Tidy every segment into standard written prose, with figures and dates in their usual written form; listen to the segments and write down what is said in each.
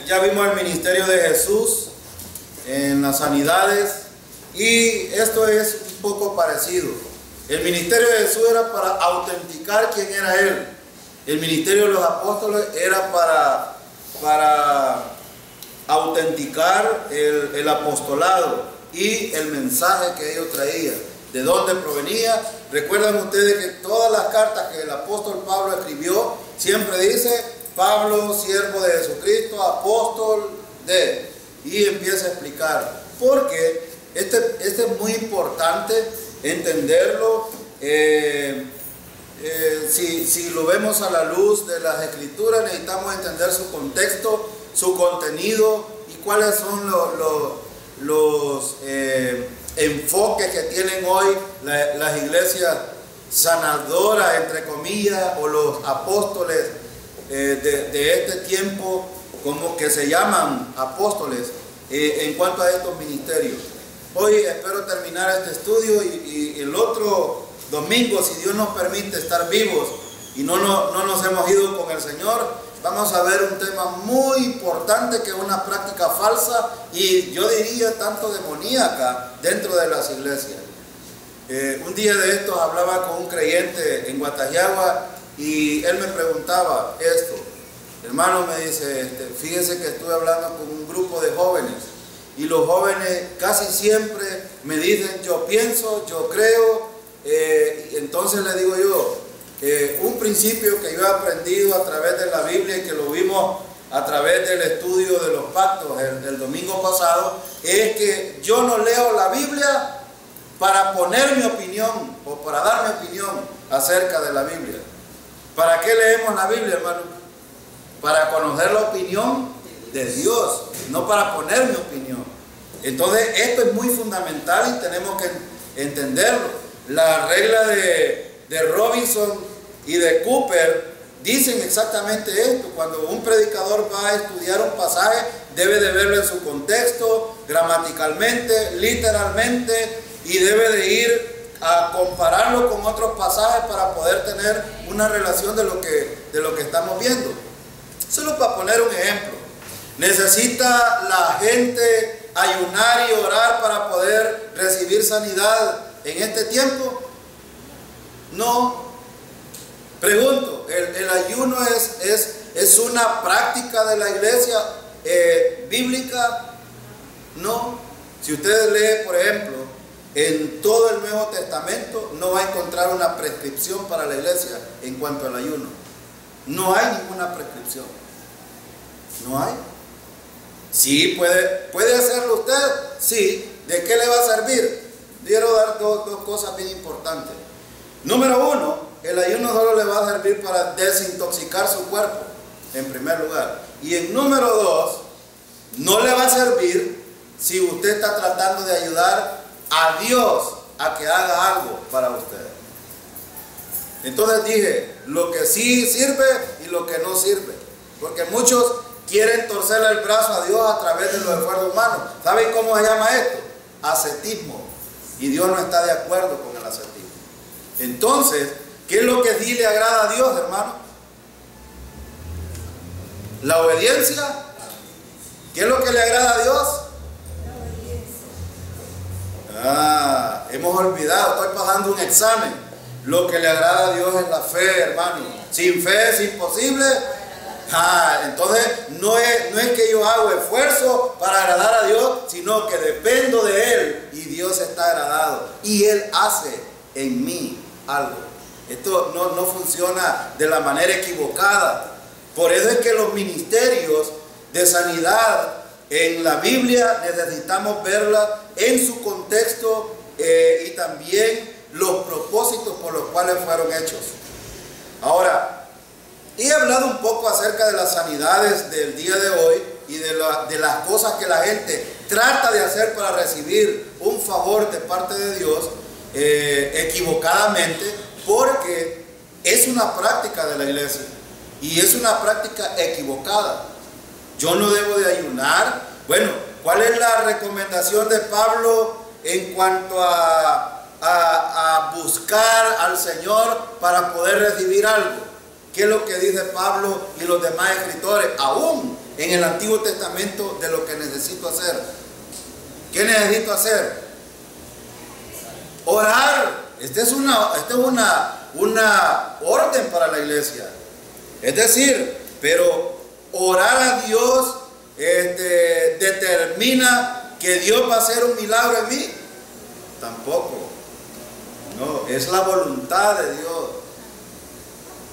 Ya vimos el ministerio de Jesús en las sanidades y esto es un poco parecido. El ministerio de Jesús era para autenticar quién era Él. El ministerio de los apóstoles era para autenticar el apostolado y el mensaje que ellos traían, de dónde provenía. Recuerdan ustedes que todas las cartas que el apóstol Pablo escribió siempre dice: Pablo, siervo de Jesucristo, apóstol de, y empieza a explicar, porque este es muy importante entenderlo. Si lo vemos a la luz de las Escrituras, necesitamos entender su contexto, su contenido y cuáles son los enfoques que tienen hoy las iglesias sanadoras, entre comillas, o los apóstoles de este tiempo, como que se llaman apóstoles, en cuanto a estos ministerios. Hoy espero terminar este estudio y el otro domingo, si Dios nos permite estar vivos y no nos hemos ido con el Señor, vamos a ver un tema muy importante, que es una práctica falsa y yo diría tanto demoníaca dentro de las iglesias. Un día de estos hablaba con un creyente en Guatajiagua y él me preguntaba esto: hermano, me dice, fíjese que estuve hablando con un grupo de jóvenes y los jóvenes casi siempre me dicen: yo pienso, yo creo. Entonces le digo yo, un principio que yo he aprendido a través de la Biblia y que lo vimos a través del estudio de los pactos el domingo pasado, es que yo no leo la Biblia para poner mi opinión o para dar mi opinión acerca de la Biblia. ¿Para qué leemos la Biblia, hermano? Para conocer la opinión de Dios, no para poner mi opinión. Entonces esto es muy fundamental y tenemos que entenderlo. La regla de Robinson y de Cooper dicen exactamente esto: cuando un predicador va a estudiar un pasaje, debe de verlo en su contexto, gramaticalmente, literalmente, y debe de ir a compararlo con otros pasajes para poder tener una relación de lo que estamos viendo. Solo para poner un ejemplo, ¿necesita la gente ayunar y orar para poder recibir sanidad en este tiempo? No. Pregunto, ¿el ayuno es una práctica de la iglesia bíblica? No. Si ustedes leen, por ejemplo, en todo el Nuevo Testamento, no va a encontrar una prescripción para la iglesia en cuanto al ayuno. No hay ninguna prescripción. No hay. Sí, puede hacerlo usted. Sí. ¿De qué le va a servir? Quiero dar dos cosas bien importantes. Número uno, el ayuno solo le va a servir para desintoxicar su cuerpo, en primer lugar. Y en número dos, no le va a servir si usted está tratando de ayudar a Dios a que haga algo para usted. Entonces dije, lo que sí sirve y lo que no sirve. Porque muchos quieren torcerle el brazo a Dios a través de los esfuerzos humanos. ¿Saben cómo se llama esto? Ascetismo. Y Dios no está de acuerdo con el ascetismo. Entonces, ¿qué es lo que sí le agrada a Dios, hermano? ¿La obediencia? ¿Qué es lo que le agrada a Dios? Hemos olvidado, estoy pasando un examen. Lo que le agrada a Dios es la fe, hermano. Sin fe es imposible. Entonces no es que yo hago esfuerzo para agradar a Dios, sino que dependo de Él y Dios está agradado y Él hace en mí algo. Esto no funciona de la manera equivocada. Por eso es que los ministerios de sanidad en la Biblia necesitamos verla en su contexto y también los propósitos por los cuales fueron hechos. Ahora, he hablado un poco acerca de las sanidades del día de hoy y de las cosas que la gente trata de hacer para recibir un favor de parte de Dios equivocadamente, porque es una práctica de la iglesia y es una práctica equivocada. Yo no debo de ayunar. Bueno, ¿cuál es la recomendación de Pablo en cuanto a buscar al Señor para poder recibir algo? ¿Qué es lo que dice Pablo y los demás escritores? Aún en el Antiguo Testamento de lo que necesito hacer. ¿Qué necesito hacer? Orar. Esta es una orden para la iglesia. Es decir, pero orar a Dios determina que Dios va a hacer un milagro en mí. Tampoco. No, es la voluntad de Dios.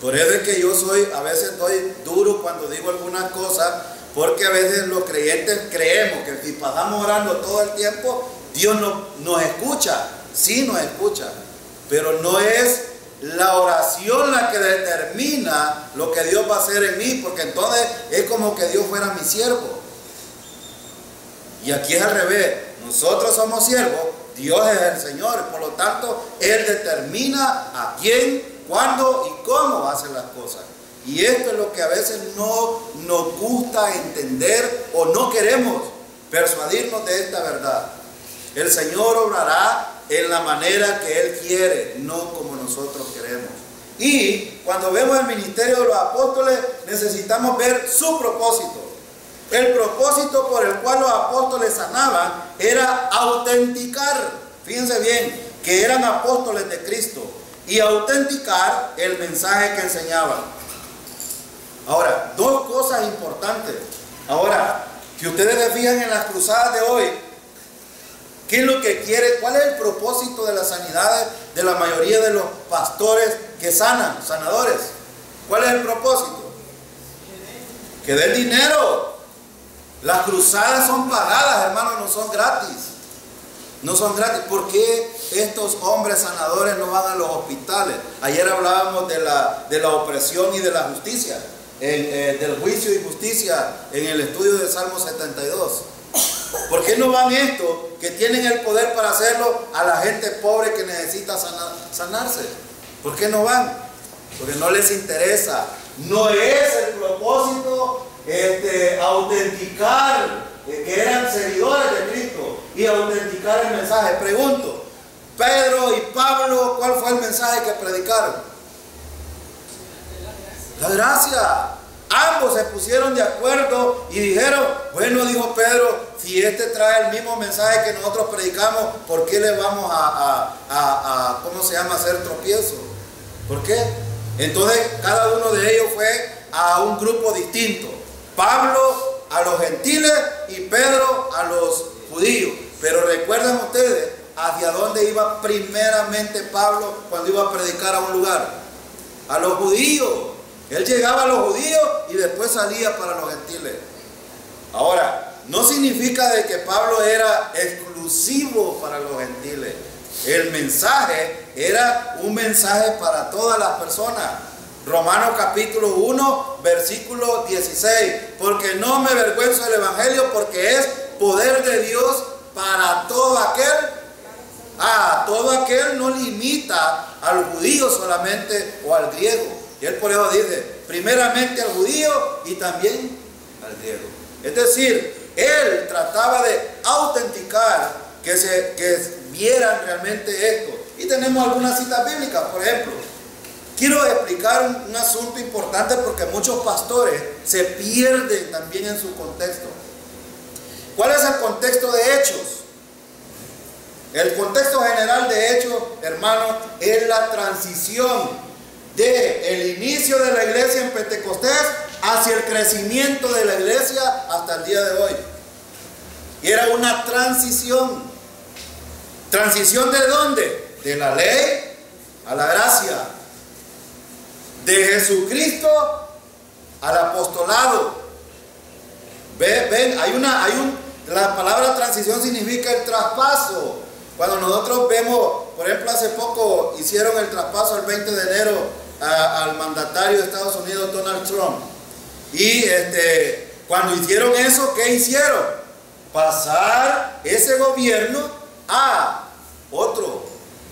Por eso es que yo a veces estoy duro cuando digo algunas cosas, porque a veces los creyentes creemos que si pasamos orando todo el tiempo, Dios nos escucha. Sí nos escucha, pero no es la oración la que determina lo que Dios va a hacer en mí, porque entonces es como que Dios fuera mi siervo. Y aquí es al revés. Nosotros somos siervos, Dios es el Señor, por lo tanto Él determina a quién, cuándo y cómo hacen las cosas. Y esto es lo que a veces no nos gusta entender o no queremos persuadirnos de esta verdad. El Señor obrará en la manera que Él quiere, no como nosotros queremos. Y cuando vemos el ministerio de los apóstoles, necesitamos ver su propósito. El propósito por el cual los apóstoles sanaban era autenticar, fíjense bien, que eran apóstoles de Cristo, y autenticar el mensaje que enseñaban. Ahora, dos cosas importantes. Ahora, si ustedes se fijan en las cruzadas de hoy, ¿qué es lo que quiere? ¿Cuál es el propósito de las sanidades de la mayoría de los pastores que sanan, sanadores? ¿Cuál es el propósito? Que den dinero. Las cruzadas son pagadas, hermanos, no son gratis. No son gratis. ¿Por qué estos hombres sanadores no van a los hospitales? Ayer hablábamos de la opresión y de la justicia, del juicio y justicia en el estudio de Salmo 72. ¿Por qué no van estos que tienen el poder para hacerlo a la gente pobre que necesita sanarse? ¿Por qué no van? Porque no les interesa. No es el propósito autenticar que eran seguidores de Cristo y autenticar el mensaje. Pregunto, Pedro y Pablo, ¿cuál fue el mensaje que predicaron? La gracia. Ambos se pusieron de acuerdo y dijeron, bueno, dijo Pedro, si este trae el mismo mensaje que nosotros predicamos, ¿por qué le vamos ¿cómo se llama?, hacer tropiezo? ¿Por qué? Entonces cada uno de ellos fue a un grupo distinto. Pablo a los gentiles y Pedro a los judíos. Pero recuerdan ustedes hacia dónde iba primeramente Pablo cuando iba a predicar a un lugar. A los judíos. Él llegaba a los judíos y después salía para los gentiles. Ahora, no significa de que Pablo era exclusivo para los gentiles. El mensaje era un mensaje para todas las personas. Romanos capítulo 1, versículo 16. Porque no me avergüenzo del evangelio, porque es poder de Dios para todo aquel. Todo aquel no limita al judío solamente o al griego. Y él por eso dice, primeramente al judío y también al griego. Es decir, él trataba de autenticar que vieran realmente esto. Y tenemos algunas citas bíblicas, por ejemplo. Quiero explicar un asunto importante porque muchos pastores se pierden también en su contexto. ¿Cuál es el contexto de Hechos? El contexto general de Hechos, hermanos, es la transición del inicio de la iglesia en Pentecostés hacia el crecimiento de la iglesia hasta el día de hoy. Y era una transición. ¿Transición de dónde? De la ley a la gracia. De Jesucristo al apostolado. Ven, la palabra transición significa el traspaso. Cuando nosotros vemos, por ejemplo, hace poco hicieron el traspaso el 20 de enero al mandatario de Estados Unidos, Donald Trump. Y cuando hicieron eso, ¿qué hicieron? Pasar ese gobierno a otro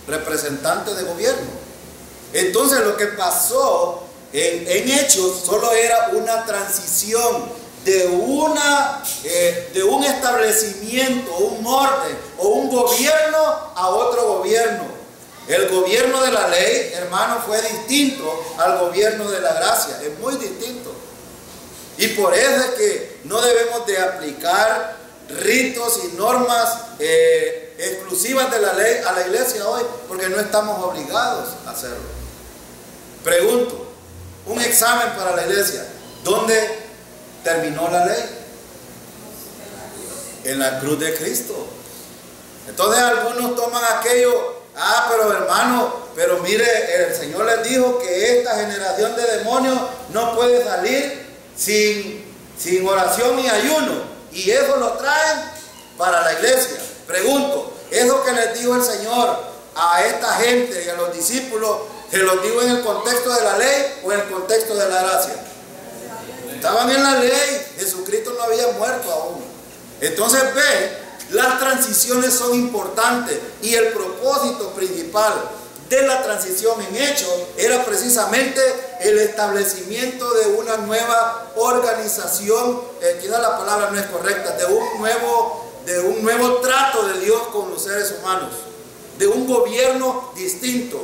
representante de gobierno. Entonces lo que pasó en Hechos solo era una transición de un establecimiento, un orden o un gobierno a otro gobierno. El gobierno de la ley, hermano, fue distinto al gobierno de la gracia. Es muy distinto. Y por eso es que no debemos de aplicar ritos y normas exclusivas de la ley a la iglesia hoy, porque no estamos obligados a hacerlo. Pregunto, un examen para la iglesia, ¿dónde terminó la ley? En la cruz de Cristo. Entonces algunos toman aquello, pero hermano, pero mire, el Señor les dijo que esta generación de demonios no puede salir sin oración y ayuno, y eso lo traen para la iglesia. Pregunto, ¿eso que les dijo el Señor a esta gente y a los discípulos, se los dijo en el contexto de la ley o en el contexto de la gracia? Estaban en la ley, Jesucristo no había muerto aún. Entonces ve, las transiciones son importantes, y el propósito principal de la transición en Hechos era precisamente el establecimiento de una nueva organización, quizás la palabra no es correcta, de un nuevo trato de Dios con los seres humanos, de un gobierno distinto,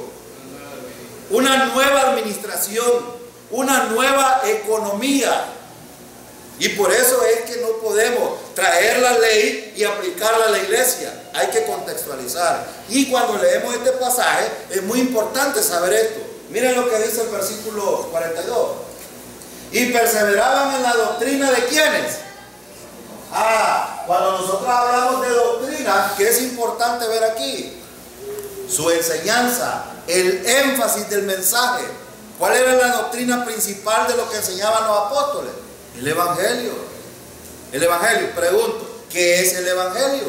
una nueva administración, una nueva economía. Y por eso es que no podemos traer la ley y aplicarla a la iglesia. Hay que contextualizar. Y cuando leemos este pasaje, es muy importante saber esto. Miren lo que dice el versículo 42. Y perseveraban en la doctrina de ¿quiénes? Cuando nosotros hablamos de doctrina, ¿qué es importante ver aquí? Su enseñanza, el énfasis del mensaje. ¿Cuál era la doctrina principal de lo que enseñaban los apóstoles? El Evangelio. El Evangelio. Pregunto, ¿qué es el Evangelio?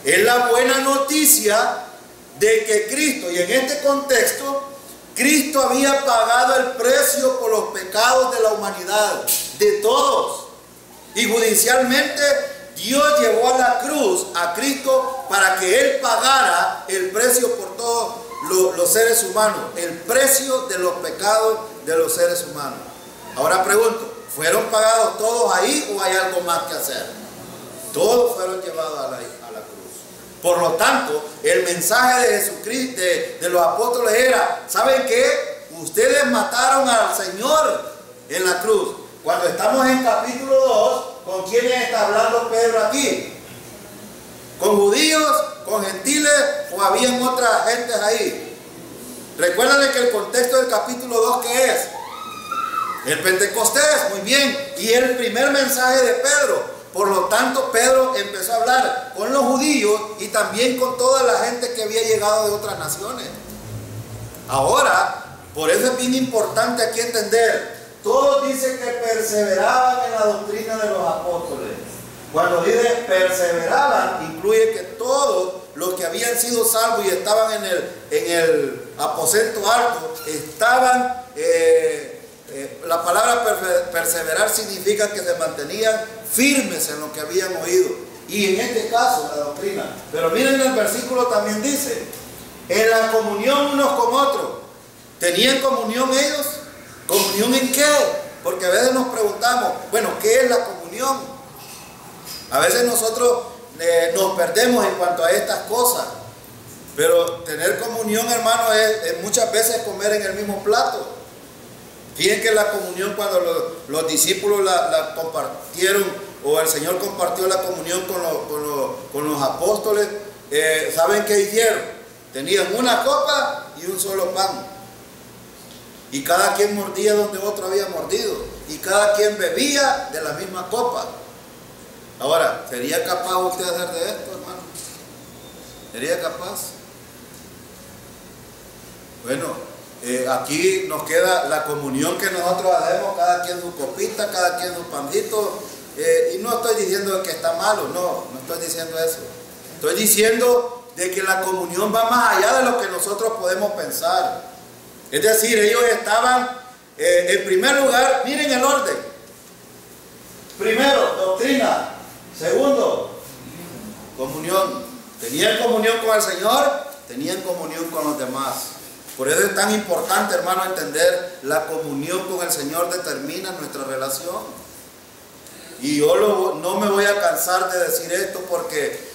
Es la buena noticia de que Cristo, y en este contexto, Cristo había pagado el precio por los pecados de la humanidad, de todos. Y judicialmente Dios llevó a la cruz a Cristo para que Él pagara el precio por todos los seres humanos, el precio de los pecados de los seres humanos. Ahora pregunto, ¿fueron pagados todos ahí o hay algo más que hacer? Todos fueron llevados a la cruz. Por lo tanto, el mensaje de Jesucristo, de los apóstoles era, ¿saben qué? Ustedes mataron al Señor en la cruz. Cuando estamos en capítulo 2, ¿con quiénes está hablando Pedro aquí? ¿Con judíos, con gentiles o habían otras gentes ahí? Recuerden que el contexto del capítulo 2, ¿qué es? El Pentecostés, muy bien, y el primer mensaje de Pedro. Por lo tanto, Pedro empezó a hablar con los judíos y también con toda la gente que había llegado de otras naciones. Ahora, por eso es bien importante aquí entender, todos dicen que perseveraban en la doctrina de los apóstoles. Cuando dice perseveraban, incluye que todos los que habían sido salvos y estaban en el aposento alto, estaban... la palabra perseverar significa que se mantenían firmes en lo que habían oído, y en este caso la doctrina. Pero miren, el versículo también dice, en la comunión unos con otros. ¿Tenían comunión ellos? ¿Comunión en qué? Porque a veces nos preguntamos, bueno, ¿qué es la comunión? A veces nosotros nos perdemos en cuanto a estas cosas, pero tener comunión, hermano, es muchas veces comer en el mismo plato. Fíjense que la comunión, cuando los discípulos la compartieron, o el Señor compartió la comunión con los apóstoles, ¿saben qué hicieron? Tenían una copa y un solo pan, y cada quien mordía donde otro había mordido, y cada quien bebía de la misma copa. Ahora, ¿sería capaz usted de hacer de esto, hermano? ¿Sería capaz? Bueno, aquí nos queda la comunión que nosotros hacemos, cada quien su copita, cada quien su pancito, y no estoy diciendo que está malo, no estoy diciendo eso. Estoy diciendo de que la comunión va más allá de lo que nosotros podemos pensar. Es decir, ellos estaban, en primer lugar, miren el orden. Primero, doctrina. Segundo, comunión. Tenían comunión con el Señor, tenían comunión con los demás. Por eso es tan importante, hermano, entender la comunión con el Señor determina nuestra relación. Y yo no me voy a cansar de decir esto, porque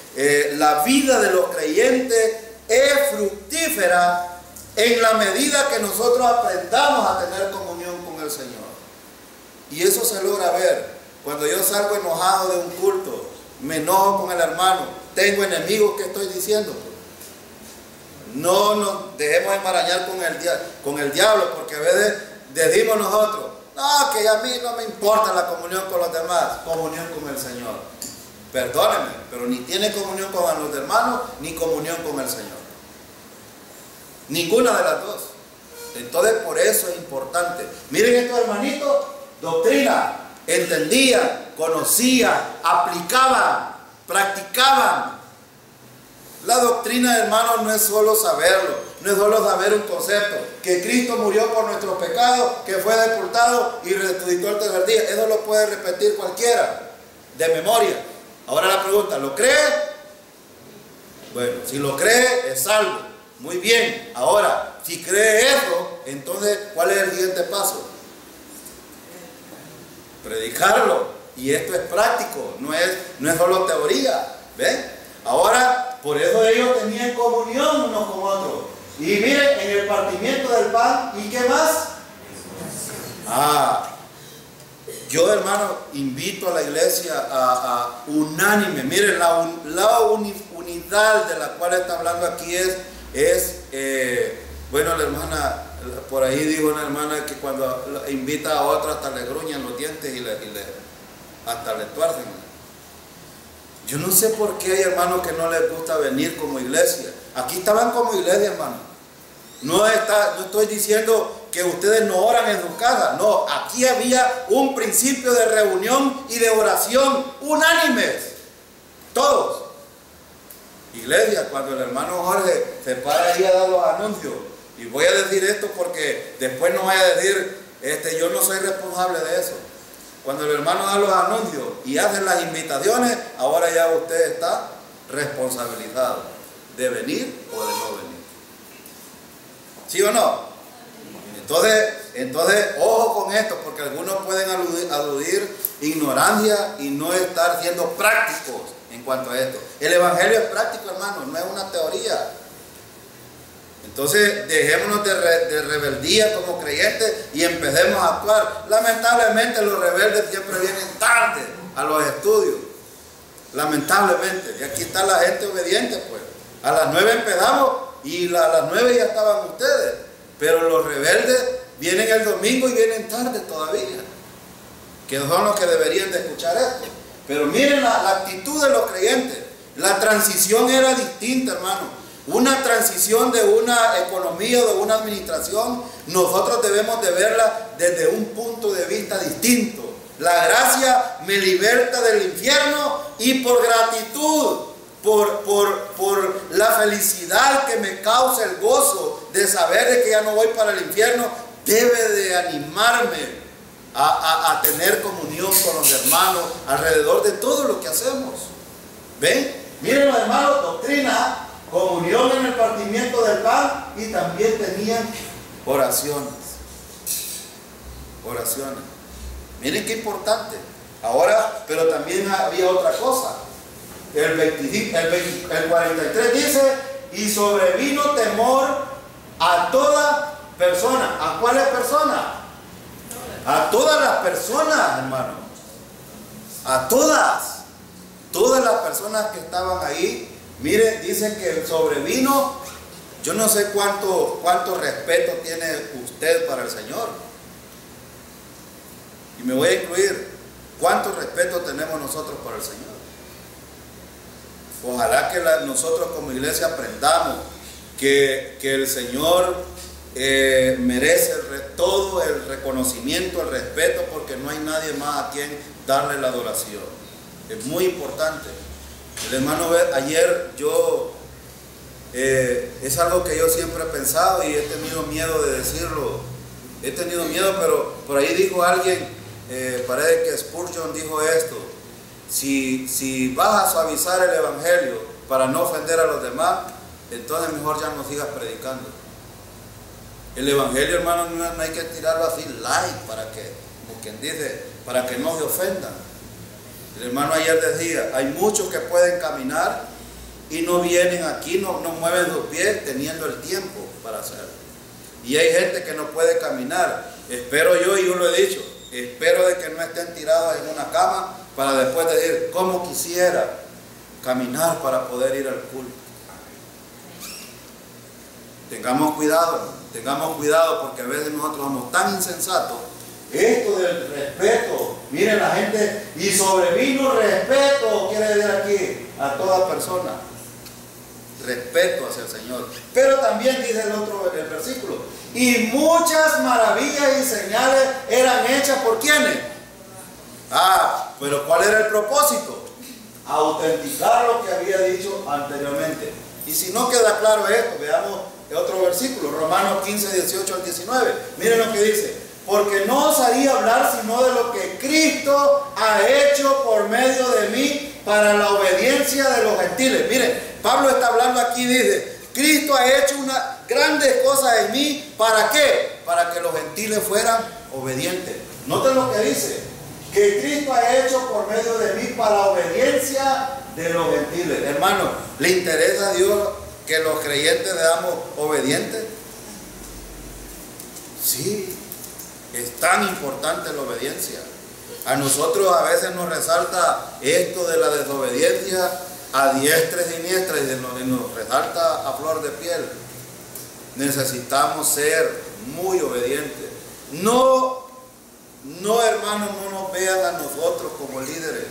la vida de los creyentes es fructífera en la medida que nosotros aprendamos a tener comunión con el Señor. Y eso se logra ver cuando yo salgo enojado de un culto, me enojo con el hermano, tengo enemigos, ¿qué estoy diciendo? No nos dejemos enmarañar con el diablo, porque a veces decimos nosotros, no, que a mí no me importa la comunión con los demás, comunión con el Señor. Perdónenme, pero ni tiene comunión con los hermanos, ni comunión con el Señor. Ninguna de las dos. Entonces, por eso es importante. Miren estos hermanitos, doctrina, entendían, conocían, aplicaban, practicaban. La doctrina, hermanos, no es solo saberlo, no es solo saber un concepto, que Cristo murió por nuestros pecados, que fue sepultado y resucitó el tercer día. Eso lo puede repetir cualquiera, de memoria. Ahora la pregunta, ¿lo cree? Bueno, si lo cree, es salvo. Muy bien. Ahora, si cree eso, entonces, ¿cuál es el siguiente paso? Predicarlo. Y esto es práctico, no es solo teoría. ¿Ven? Ahora, por eso ellos tenían comunión unos con otros. Y miren, en el partimiento del pan, ¿y qué más? Yo, hermano, invito a la iglesia a unánime. Miren, la unidad de la cual está hablando aquí bueno, la hermana, por ahí dijo una hermana que cuando invita a otro hasta le gruñan los dientes y hasta le tuercen. Yo no sé por qué hay hermanos que no les gusta venir como iglesia. Aquí estaban como iglesia, hermano. No estoy diciendo que ustedes no oran en sus casas. No, aquí había un principio de reunión y de oración unánimes. Todos. Iglesia, cuando el hermano Jorge se para ahí a dar los anuncios, y voy a decir esto porque después no vaya a decir, yo no soy responsable de eso. Cuando el hermano da los anuncios y hace las invitaciones, ahora ya usted está responsabilizado de venir o de no venir. ¿Sí o no? Entonces, ojo con esto, porque algunos pueden aludir ignorancia y no estar siendo prácticos en cuanto a esto. El evangelio es práctico, hermano, no es una teoría. Entonces, dejémonos de rebeldía como creyentes y empecemos a actuar. Lamentablemente, los rebeldes siempre vienen tarde a los estudios. Lamentablemente. Y aquí está la gente obediente, pues. A las 9 empezamos y a las 9 ya estaban ustedes. Pero los rebeldes vienen el domingo y vienen tarde todavía. Que son los que deberían de escuchar esto. Pero miren la actitud de los creyentes. La transición era distinta, hermano. Una transición de una economía o de una administración, nosotros debemos de verla desde un punto de vista distinto. La gracia me liberta del infierno y por gratitud, por la felicidad que me causa el gozo de saber de que ya no voy para el infierno, debe de animarme a tener comunión con los hermanos alrededor de todo lo que hacemos. ¿Ven? Miren los hermanos, doctrina, comunión en el partimiento del pan, y también tenían oraciones. Oraciones. Miren qué importante. Ahora, pero también había otra cosa. El 43 dice, y sobrevino temor a toda persona. ¿A cuáles personas? A todas las personas, hermano. A todas. Todas las personas que estaban ahí. Mire, dicen que sobrevino, yo no sé cuánto respeto tiene usted para el Señor. Y me voy a incluir, ¿cuánto respeto tenemos nosotros para el Señor? Ojalá que nosotros como iglesia aprendamos que el Señor merece todo el reconocimiento, el respeto, porque no hay nadie más a quien darle la adoración. Es muy importante. El hermano, ayer es algo que yo siempre he pensado y he tenido miedo de decirlo. He tenido miedo, pero por ahí dijo alguien, parece que Spurgeon dijo esto: si vas a suavizar el evangelio para no ofender a los demás, entonces mejor ya no sigas predicando. El evangelio, hermano, no hay que tirarlo así light para que, como quien dice, para que no se ofendan. El hermano ayer decía, hay muchos que pueden caminar y no vienen aquí, no mueven sus pies teniendo el tiempo para hacerlo. Y hay gente que no puede caminar. Espero yo, y yo lo he dicho, espero de que no estén tirados en una cama para después decir, cómo quisiera caminar para poder ir al culto. Tengamos cuidado porque a veces nosotros somos tan insensatos. Esto del respeto, miren la gente, y sobrevino respeto, quiere decir aquí, a toda persona. Respeto hacia el Señor. Pero también dice el versículo, y muchas maravillas y señales eran hechas por ¿quiénes? Pero ¿cuál era el propósito? Autenticar lo que había dicho anteriormente. Y si no queda claro esto, veamos otro versículo, Romanos 15, 18 al 19. Miren lo que dice, porque no os haría hablar sino de lo que Cristo ha hecho por medio de mí para la obediencia de los gentiles. Miren, Pablo está hablando aquí, dice, Cristo ha hecho unas grandes cosas en mí, ¿para qué? Para que los gentiles fueran obedientes. Noten lo que dice, que Cristo ha hecho por medio de mí para obediencia de los gentiles. Hermano, ¿le interesa a Dios que los creyentes seamos obedientes? Sí, es tan importante la obediencia. A nosotros a veces nos resalta esto de la desobediencia a diestra y siniestra y nos resalta a flor de piel. Necesitamos ser muy obedientes. No, hermanos, no nos vean a nosotros como líderes.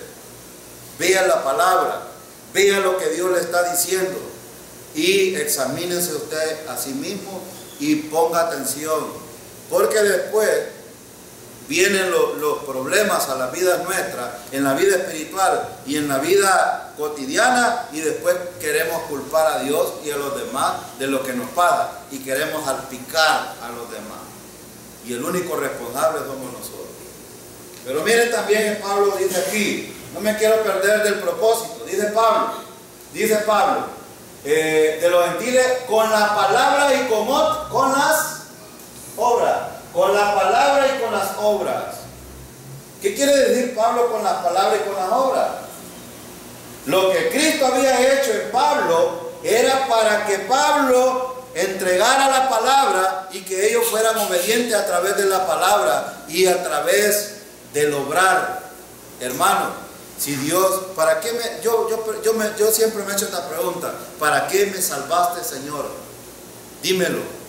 Vean la palabra, vean lo que Dios le está diciendo y examínense usted a sí mismo y ponga atención, porque después vienen los problemas a la vida nuestra, en la vida espiritual y en la vida cotidiana, y después queremos culpar a Dios y a los demás de lo que nos pasa y queremos salpicar a los demás, y el único responsable somos nosotros. Pero miren también que Pablo dice aquí, no me quiero perder del propósito, dice Pablo, de los gentiles con la palabra y con las obras. Con la palabra y con las obras. ¿Qué quiere decir Pablo con las palabras y con las obras? Lo que Cristo había hecho en Pablo era para que Pablo entregara la palabra y que ellos fueran obedientes a través de la palabra y a través del obrar. Hermano, si Dios, ¿para qué yo siempre me he hecho esta pregunta, ¿para qué me salvaste, Señor? Dímelo.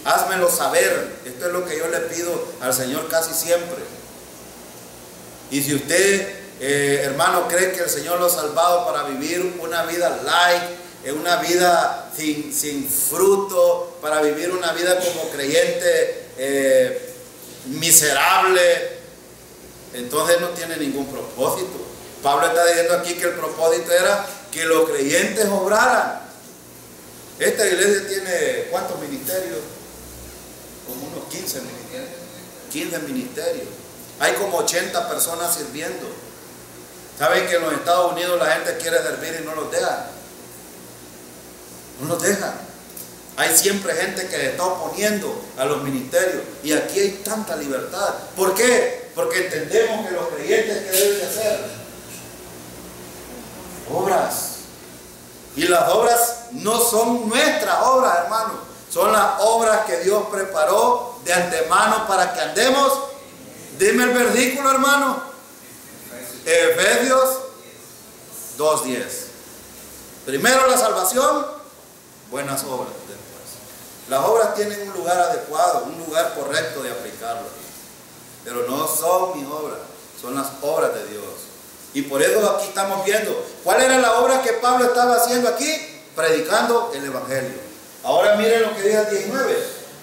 Házmelo saber. Esto es lo que yo le pido al Señor casi siempre. Y si usted, hermano, cree que el Señor lo ha salvado para vivir una vida light, una vida sin fruto, para vivir una vida como creyente miserable, entonces no tiene ningún propósito. Pablo está diciendo aquí que el propósito era que los creyentes obraran. Esta iglesia tiene ¿cuántos ministerios? Como unos 15 ministerios. Hay como 80 personas sirviendo. Saben que en los Estados Unidos la gente quiere servir y no los dejan. No los dejan. Hay siempre gente que se está oponiendo a los ministerios. Y aquí hay tanta libertad. ¿Por qué? Porque entendemos que los creyentes, ¿qué deben de hacer? Obras. Y las obras no son nuestras obras, hermanos. Son las obras que Dios preparó de antemano para que andemos. Dime el versículo, hermano. Efesios 2:10. Primero la salvación, buenas obras después. Las obras tienen un lugar adecuado, un lugar correcto de aplicarlas. Pero no son mis obras, son las obras de Dios. Y por eso aquí estamos viendo. ¿Cuál era la obra que Pablo estaba haciendo aquí? Predicando el Evangelio. Ahora miren lo que dice el 19.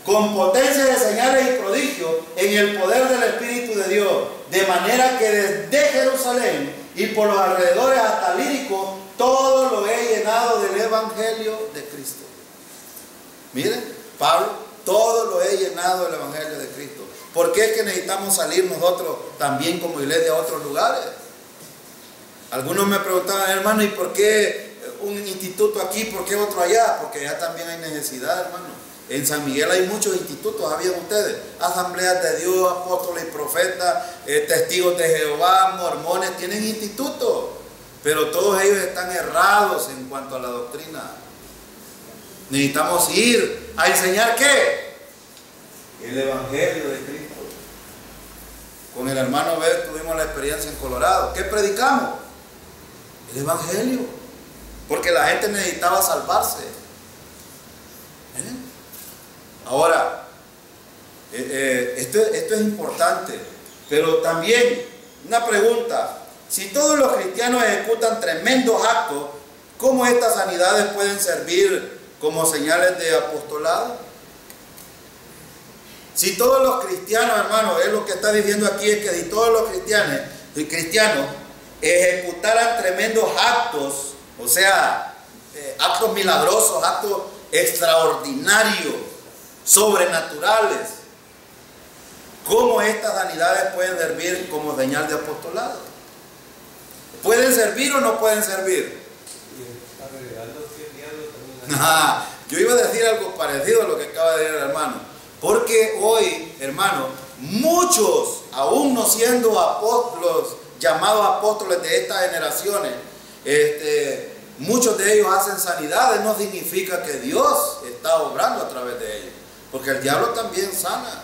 Con potencia de señales y prodigios en el poder del Espíritu de Dios, de manera que desde Jerusalén y por los alrededores hasta Lírico, todo lo he llenado del Evangelio de Cristo. Miren, Pablo, todo lo he llenado del Evangelio de Cristo. ¿Por qué es que necesitamos salir nosotros también como iglesia a otros lugares? Algunos me preguntaban, hermano, ¿y por qué un instituto aquí, por qué otro allá? Porque allá también hay necesidad, hermano. En San Miguel hay muchos institutos, ¿sabían ustedes? Asambleas de Dios, apóstoles y profetas, testigos de Jehová, mormones, tienen institutos. Pero todos ellos están errados en cuanto a la doctrina. Necesitamos ir a enseñar ¿qué? El Evangelio de Cristo. Con el hermano Bel tuvimos la experiencia en Colorado. ¿Qué predicamos? El Evangelio. Porque la gente necesitaba salvarse. Ahora, esto es importante. Pero también, una pregunta. Si todos los cristianos ejecutan tremendos actos, ¿cómo estas sanidades pueden servir como señales de apostolado? Si todos los cristianos, hermano, es lo que está diciendo aquí, es que si todos los cristianos ejecutaran tremendos actos, o sea, actos milagrosos, actos extraordinarios, sobrenaturales, ¿cómo estas sanidades pueden servir como señal de apostolado? ¿Pueden servir o no pueden servir? Yo iba a decir algo parecido a lo que acaba de decir el hermano. Porque hoy, hermano, muchos, aún no siendo apóstoles, llamados apóstoles de estas generaciones, muchos de ellos hacen sanidades. No significa que Dios está obrando a través de ellos, porque el diablo también sana.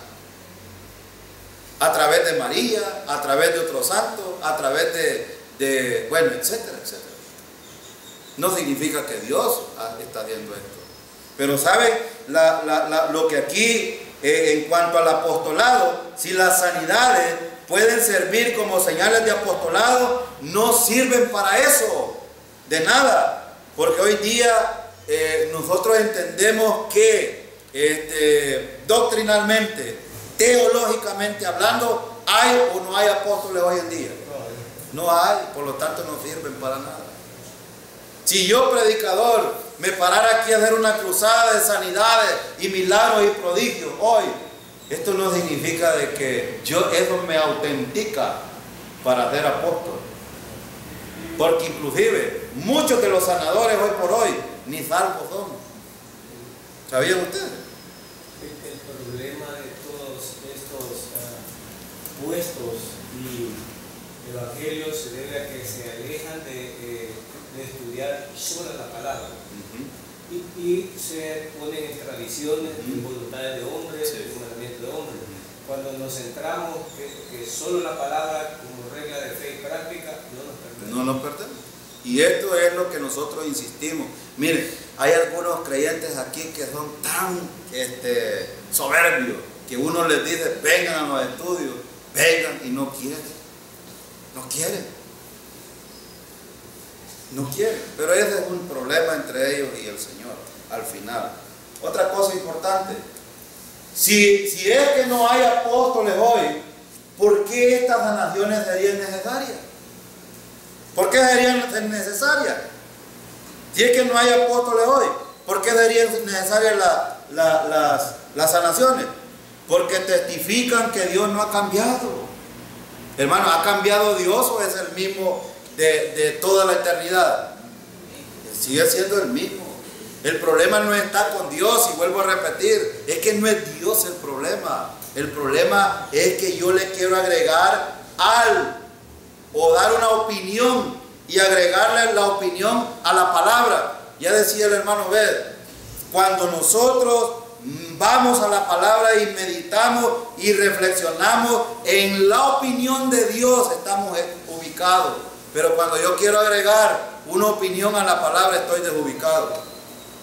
A través de María, a través de otros santos, a través bueno, etcétera, etcétera. No significa que Dios está haciendo esto. Pero ¿saben? Lo que aquí, en cuanto al apostolado, si las sanidades pueden servir como señales de apostolado, no sirven para eso, de nada. Porque hoy día nosotros entendemos que doctrinalmente, teológicamente hablando, ¿hay o no hay apóstoles hoy en día? No hay, por lo tanto no sirven para nada. Si yo, predicador, me parara aquí a hacer una cruzada de sanidades y milagros y prodigios hoy, esto no significa de que eso me autentica para ser apóstol. Porque inclusive muchos de los sanadores hoy por hoy ni salvos son. ¿Sabían ustedes? El problema de todos estos puestos y evangelios se debe a que se alejan de estudiar sola la palabra. Y se ponen en tradiciones, en voluntades de hombres, en mandamientos de hombres. Cuando nos centramos que solo la palabra como regla de fe y práctica, no nos perdemos. Y esto es lo que nosotros insistimos. Miren, hay algunos creyentes aquí que son tan soberbios que uno les dice, vengan a los estudios, vengan, y no quieren. No quieren, pero ese es un problema entre ellos y el Señor, al final. Otra cosa importante, si es que no hay apóstoles hoy, ¿por qué estas sanaciones serían necesarias? ¿Por qué serían necesarias? Si es que no hay apóstoles hoy, ¿por qué serían necesarias las sanaciones? Porque testifican que Dios no ha cambiado. Hermano, ¿ha cambiado Dios o es el mismo de toda la eternidad? Sigue siendo el mismo. El problema no está con Dios, y vuelvo a repetir, es que no es Dios el problema. El problema es que yo le quiero agregar o dar una opinión y agregarle la opinión a la palabra. Ya decía el hermano Bed, cuando nosotros vamos a la palabra y meditamos y reflexionamos en la opinión de Dios, estamos ubicados. Pero cuando yo quiero agregar una opinión a la palabra, estoy desubicado.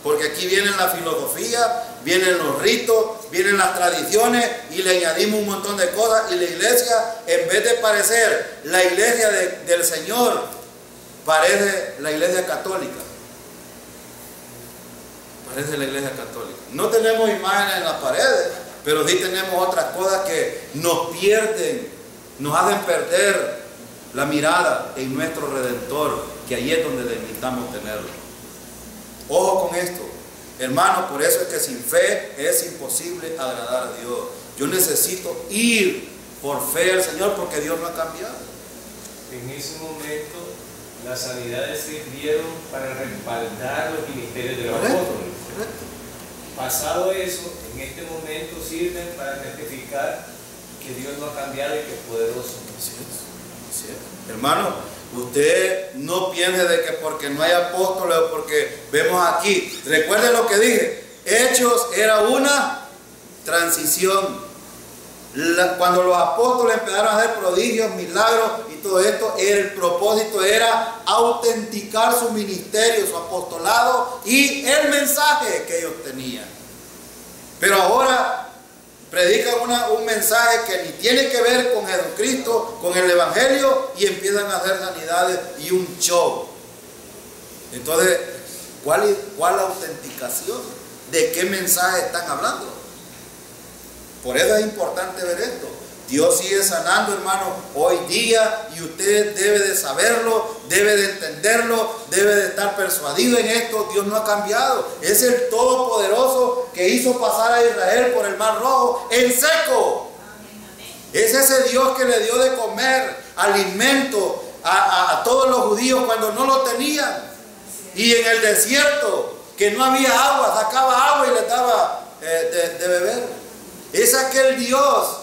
Porque aquí viene la filosofía, vienen los ritos, vienen las tradiciones, y le añadimos un montón de cosas. Y la iglesia, en vez de parecer la iglesia del Señor, parece la iglesia católica. Parece la iglesia católica. No tenemos imágenes en las paredes, pero sí tenemos otras cosas que nos pierden, nos hacen perder la mirada en nuestro Redentor, que ahí es donde necesitamos tenerlo. Ojo con esto, hermano, por eso es que sin fe es imposible agradar a Dios. Yo necesito ir por fe al Señor, porque Dios no ha cambiado. En ese momento las sanidades sirvieron para respaldar los ministerios de los apóstoles. Pasado eso, en este momento sirven para testificar que Dios no ha cambiado y que es poderoso. Así es. Hermano, usted no piense de que porque no hay apóstoles o porque vemos aquí. Recuerden lo que dije. Hechos era una transición. Cuando los apóstoles empezaron a hacer prodigios, milagros y todo esto, el propósito era autenticar su ministerio, su apostolado y el mensaje que ellos tenían. Pero ahora predican un mensaje que ni tiene que ver con Jesucristo, con el Evangelio, y empiezan a hacer sanidades y un show. Entonces, ¿cuál autenticación? ¿De qué mensaje están hablando? Por eso es importante ver esto. Dios sigue sanando, hermano, hoy día, y usted debe de saberlo, debe de entenderlo, debe de estar persuadido en esto. Dios no ha cambiado. Es el Todopoderoso que hizo pasar a Israel por el Mar Rojo en seco. Es ese Dios que le dio de comer alimento a todos los judíos cuando no lo tenían. Y en el desierto, que no había agua, sacaba agua y les daba de beber. Es aquel Dios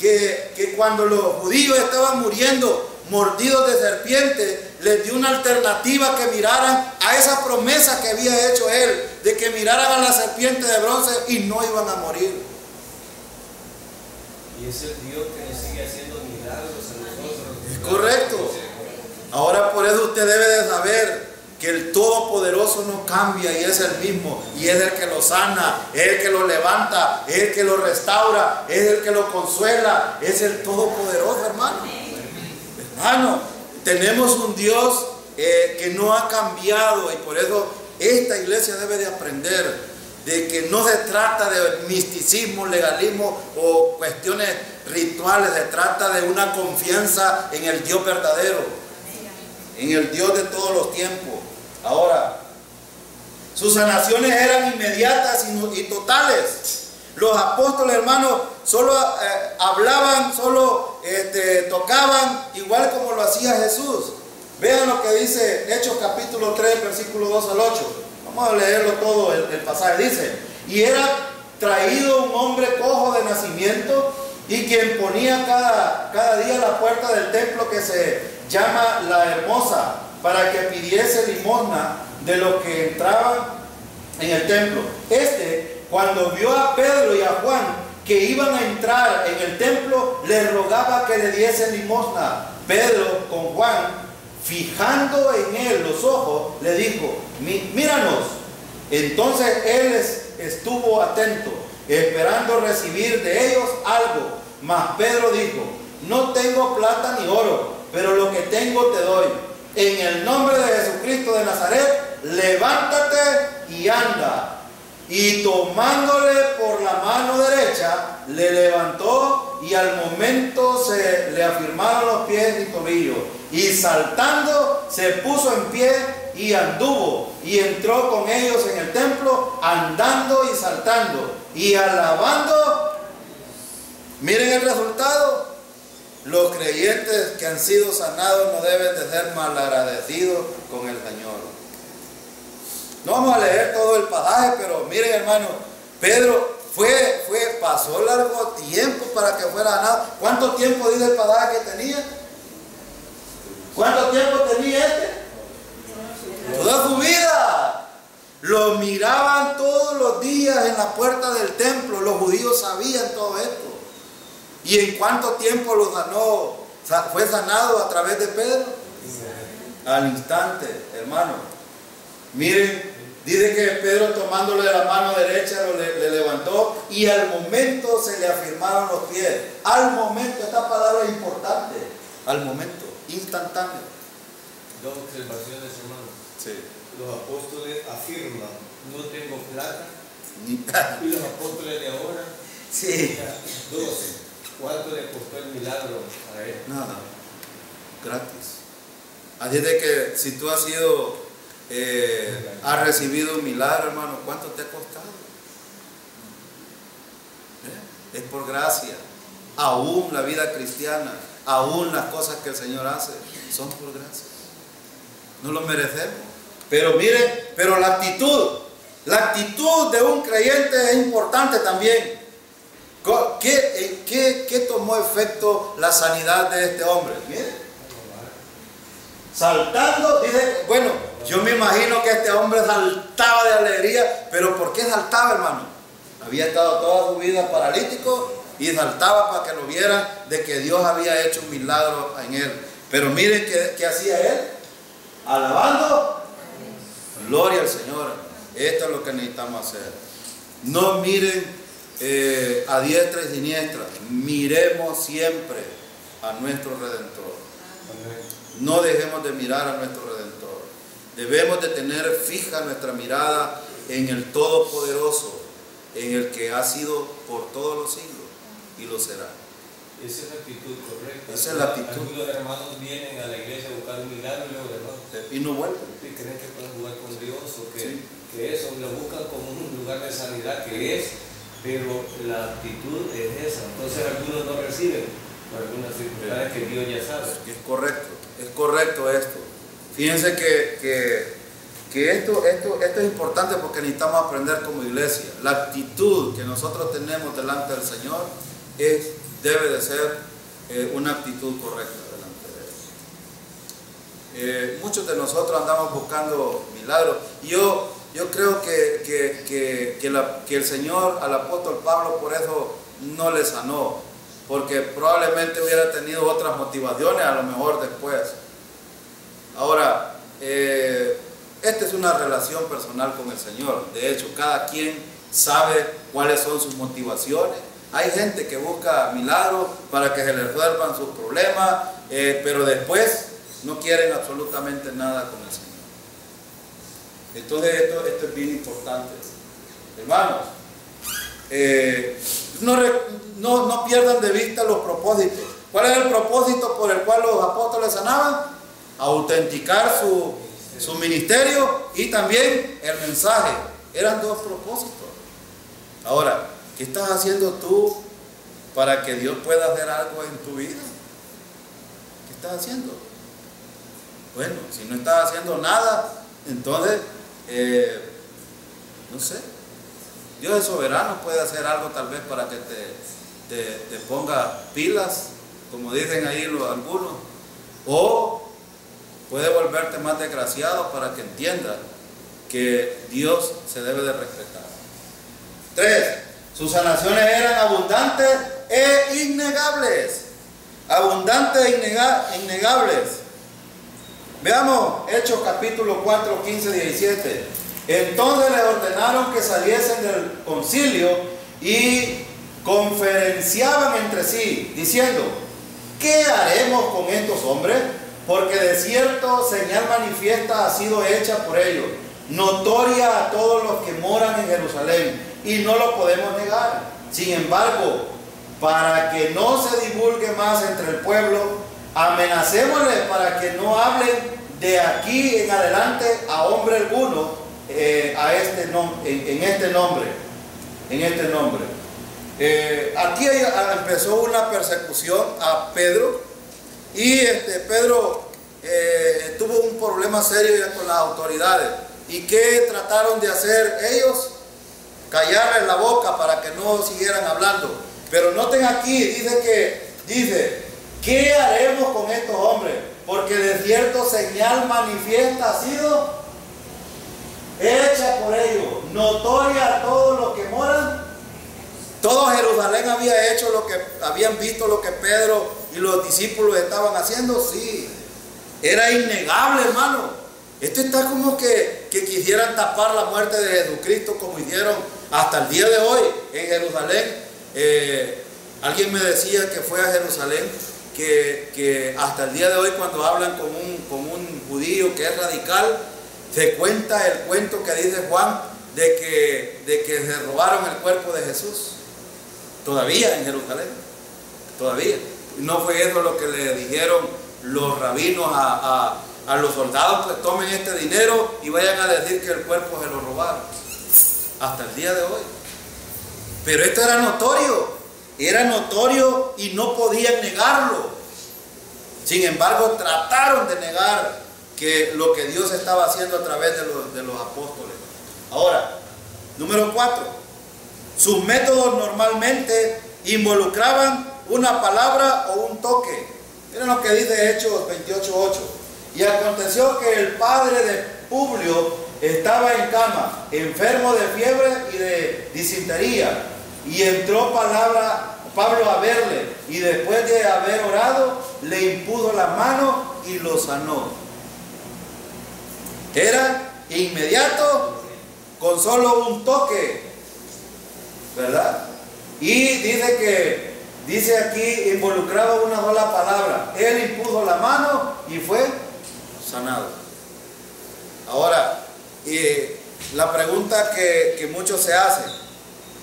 que cuando los judíos estaban muriendo, mordidos de serpiente, les dio una alternativa, que miraran a esa promesa que había hecho Él, de que miraran a la serpiente de bronce y no iban a morir. Y es el Dios que nos sigue haciendo milagros a nosotros. Es correcto. Ahora por eso usted debe de saber que el Todopoderoso no cambia y es el mismo, y es el que lo sana, es el que lo levanta, es el que lo restaura, es el que lo consuela, es el Todopoderoso, hermano. Hermano, tenemos un Dios que no ha cambiado, y por eso esta iglesia debe de aprender de que no se trata de misticismo, legalismo o cuestiones rituales, se trata de una confianza en el Dios verdadero, en el Dios de todos los tiempos. Ahora, sus sanaciones eran inmediatas y totales. Los apóstoles, hermanos, solo hablaban, solo tocaban, igual como lo hacía Jesús. Vean lo que dice Hechos capítulo 3, versículo 2 al 8. Vamos a leerlo todo el pasaje. Dice: y era traído un hombre cojo de nacimiento, y quien ponía cada día la puerta del templo, que se llama La Hermosa, para que pidiese limosna de los que entraban en el templo. Cuando vio a Pedro y a Juan que iban a entrar en el templo, le rogaba que le diese limosna. Pedro con Juan, fijando en él los ojos, le dijo: míranos. Entonces él estuvo atento, esperando recibir de ellos algo. Mas Pedro dijo: no tengo plata ni oro, pero lo que tengo te doy. En el nombre de Jesucristo de Nazaret, levántate y anda. Y tomándole por la mano derecha, le levantó, y al momento se le afirmaron los pies y tobillos. Y saltando, se puso en pie y anduvo, y entró con ellos en el templo, andando y saltando y alabando. Miren el resultado. Los creyentes que han sido sanados no deben de ser malagradecidos con el Señor. No vamos a leer todo el pasaje, pero miren, hermano, Pedro pasó largo tiempo para que fuera sanado. ¿Cuánto tiempo dice el pasaje que tenía? ¿Cuánto tiempo tenía Toda su vida. Lo miraban todos los días en la puerta del templo. Los judíos sabían todo esto. ¿Y en cuánto tiempo lo sanó? ¿Fue sanado a través de Pedro? Al instante, hermano. Miren, dice que Pedro, tomándole de la mano derecha, le levantó, y al momento se le afirmaron los pies. Al momento, esta palabra es importante. Al momento, instantáneo. Dos observaciones, hermano. Sí. Los apóstoles afirman: no tengo plata. Y los apóstoles de ahora, sí. Dos. ¿Cuánto le costó el milagro a él? Nada, gratis. Así de que si tú has recibido un milagro, hermano, ¿cuánto te ha costado? Es por gracia. Aún la vida cristiana, aún las cosas que el Señor hace, son por gracia. No lo merecemos. Pero mire, la actitud de un creyente es importante también. ¿Qué tomó efecto la sanidad de este hombre? Mire, saltando, dice, bueno, yo me imagino que este hombre saltaba de alegría, pero ¿por qué saltaba, hermano? Había estado toda su vida paralítico y saltaba para que lo vieran de que Dios había hecho un milagro en él. Pero miren qué hacía él, alabando, gloria al Señor. Esto es lo que necesitamos hacer. No miren a diestra y siniestra, miremos siempre a nuestro Redentor. No dejemos de mirar a nuestro Redentor. Debemos de tener fija nuestra mirada en el Todopoderoso, en el que ha sido por todos los siglos y lo será. Esa es la actitud correcta. Esa es la actitud. Algunos hermanos vienen a la iglesia a buscar un milagro y luego Y no vuelven. y creen que pueden jugar con Dios o que, Sí. que eso, lo buscan como un lugar de sanidad que es, pero la actitud es esa. Entonces algunos no reciben por algunas circunstancias que Dios ya sabe. Es correcto esto. Fíjense que esto es importante porque necesitamos aprender como iglesia. La actitud que nosotros tenemos delante del Señor debe de ser una actitud correcta delante de Él. Muchos de nosotros andamos buscando milagros. Y yo creo que el Señor al apóstol Pablo por eso no le sanó, porque probablemente hubiera tenido otras motivaciones a lo mejor después. Ahora, esta es una relación personal con el Señor. De hecho, cada quien sabe cuáles son sus motivaciones. Hay gente que busca milagros para que se les resuelvan sus problemas, pero después no quieren absolutamente nada con el Señor. Entonces esto es bien importante. Hermanos, no pierdan de vista los propósitos. ¿Cuál es el propósito por el cual los apóstoles sanaban? Autenticar su ministerio y también el mensaje. Eran dos propósitos. Ahora, ¿qué estás haciendo tú para que Dios pueda hacer algo en tu vida? ¿Qué estás haciendo? Bueno, si no estás haciendo nada, entonces, no sé, Dios es soberano, puede hacer algo tal vez para que te ponga pilas, como dicen ahí algunos, o puede volverte más desgraciado para que entiendas que Dios se debe de respetar. 3. Sus sanaciones eran abundantes e innegables. Abundantes e innegables. Veamos Hechos capítulo 4, 15, 17. Entonces les ordenaron que saliesen del concilio y conferenciaban entre sí, diciendo: ¿qué haremos con estos hombres? Porque de cierto señal manifiesta ha sido hecha por ellos, notoria a todos los que moran en Jerusalén, y no lo podemos negar. Sin embargo, para que no se divulgue más entre el pueblo, amenacémosles para que no hablen de aquí en adelante a hombre alguno en este nombre. Aquí empezó una persecución a Pedro, y Pedro tuvo un problema serio ya con las autoridades. ¿Y qué trataron de hacer ellos? Callarles la boca para que no siguieran hablando. Pero noten aquí, dice, ¿qué haremos con estos hombres? Porque de cierto señal manifiesta ha sido hecha por ellos, notoria a todos los que moran. Todo Jerusalén habían visto lo que Pedro y los discípulos estaban haciendo. Sí, era innegable, hermano. Esto está como que quisieran tapar la muerte de Jesucristo, como hicieron hasta el día de hoy en Jerusalén. Alguien me decía que fue a Jerusalén, que hasta el día de hoy, cuando hablan con un judío que es radical, se cuenta el cuento que dice Juan de que se robaron el cuerpo de Jesús. Todavía en Jerusalén, todavía. No fue eso lo que le dijeron los rabinos a los soldados: pues tomen este dinero y vayan a decir que el cuerpo se lo robaron. Hasta el día de hoy. Pero esto era notorio y no podían negarlo. Sin embargo, trataron de negar que lo que Dios estaba haciendo a través de los apóstoles. Ahora, número 4. Sus métodos normalmente involucraban una palabra o un toque. Miren lo que dice Hechos 28:8. Y aconteció que el padre de Publio estaba en cama, enfermo de fiebre y de disentería, y entró palabra Pablo a verle, y después de haber orado, le impuso la mano y lo sanó. Era inmediato, con solo un toque, ¿verdad? Y dice aquí, involucraba una sola palabra. Él impuso la mano y fue sanado. Ahora, la pregunta que muchos se hacen: